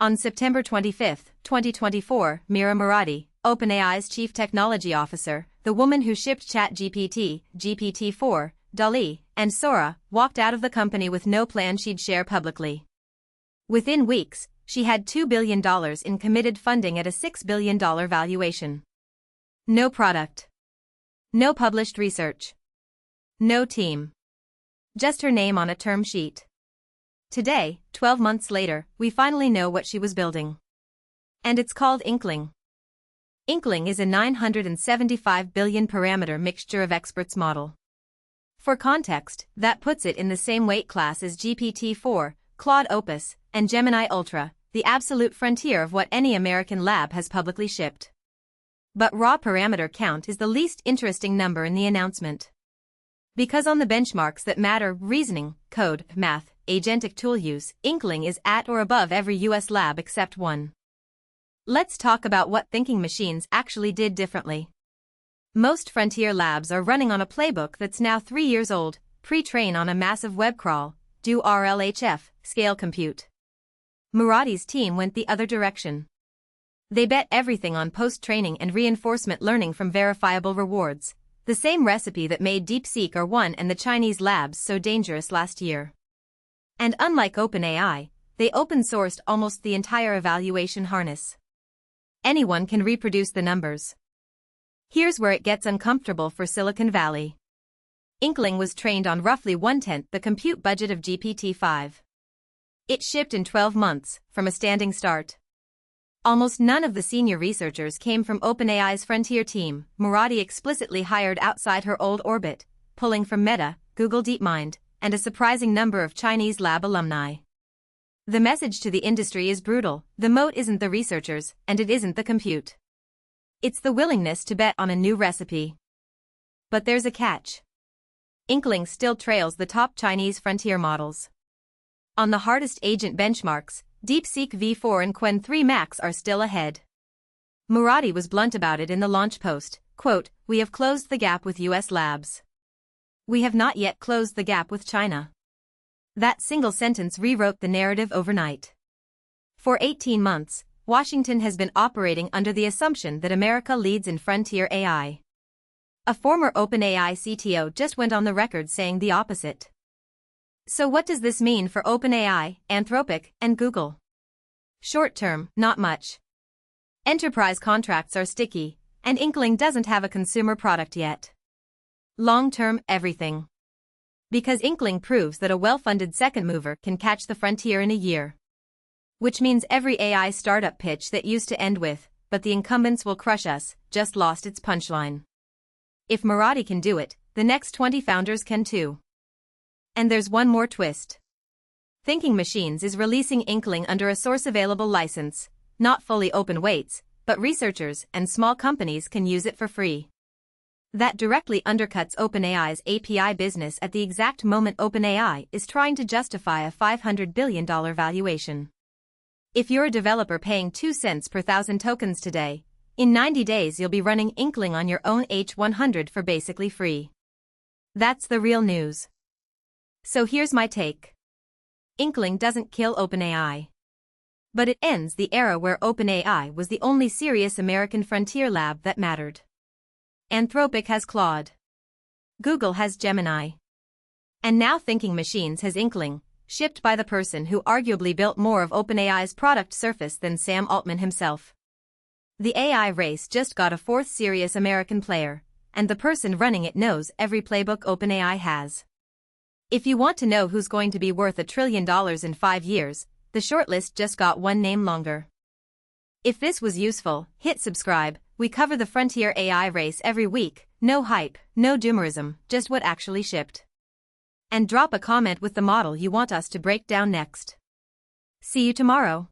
On September 25, 2024, Mira Murati, OpenAI's chief technology officer, the woman who shipped ChatGPT, GPT-4, DALL-E, and Sora, walked out of the company with no plan she'd share publicly. Within weeks, she had $2 billion in committed funding at a $6 billion valuation. No product. No published research. No team. Just her name on a term sheet. Today, 12 months later, we finally know what she was building. And it's called Inkling. Inkling is a 975 billion parameter mixture of experts model. For context, that puts it in the same weight class as GPT-4, Claude Opus, and Gemini Ultra, the absolute frontier of what any American lab has publicly shipped. But raw parameter count is the least interesting number in the announcement. Because on the benchmarks that matter, reasoning, code, math, agentic tool use, Inkling is at or above every US lab except one. Let's talk about what thinking machines actually did differently. Most frontier labs are running on a playbook that's now 3 years old, pre-train on a massive web crawl, do RLHF, scale compute. Murati's team went the other direction. They bet everything on post-training and reinforcement learning from verifiable rewards, the same recipe that made DeepSeek R1 and the Chinese labs so dangerous last year. And unlike OpenAI, they open-sourced almost the entire evaluation harness. Anyone can reproduce the numbers. Here's where it gets uncomfortable for Silicon Valley. Inkling was trained on roughly 1/10 the compute budget of GPT-5. It shipped in 12 months, from a standing start. Almost none of the senior researchers came from OpenAI's frontier team. Murati explicitly hired outside her old orbit, pulling from Meta, Google DeepMind, and a surprising number of Chinese lab alumni. The message to the industry is brutal: the moat isn't the researchers, and it isn't the compute. It's the willingness to bet on a new recipe. But there's a catch. Inkling still trails the top Chinese frontier models. On the hardest agent benchmarks, DeepSeek V4 and Qwen 3 Max are still ahead. Murati was blunt about it in the launch post, quote, "We have closed the gap with US labs. We have not yet closed the gap with China." That single sentence rewrote the narrative overnight. For 18 months, Washington has been operating under the assumption that America leads in frontier AI. A former OpenAI CTO just went on the record saying the opposite. So what does this mean for OpenAI, Anthropic, and Google? Short term, not much. Enterprise contracts are sticky, and Inkling doesn't have a consumer product yet. Long term, everything. Because Inkling proves that a well-funded second mover can catch the frontier in a year. Which means every AI startup pitch that used to end with, "But the incumbents will crush us," just lost its punchline. If Murati can do it, the next 20 founders can too. And there's one more twist. Thinking Machines is releasing Inkling under a source-available license, not fully open weights, but researchers and small companies can use it for free. That directly undercuts OpenAI's API business at the exact moment OpenAI is trying to justify a $500 billion valuation. If you're a developer paying 2 cents per 1,000 tokens today, in 90 days you'll be running Inkling on your own H100 for basically free. That's the real news. So here's my take. Inkling doesn't kill OpenAI. But it ends the era where OpenAI was the only serious American frontier lab that mattered. Anthropic has Claude. Google has Gemini. And now Thinking Machines has Inkling, shipped by the person who arguably built more of OpenAI's product surface than Sam Altman himself. The AI race just got a fourth serious American player, and the person running it knows every playbook OpenAI has. If you want to know who's going to be worth $1 trillion in 5 years, the shortlist just got one name longer. If this was useful, hit subscribe. We cover the frontier AI race every week, no hype, no doomerism, just what actually shipped. And drop a comment with the model you want us to break down next. See you tomorrow.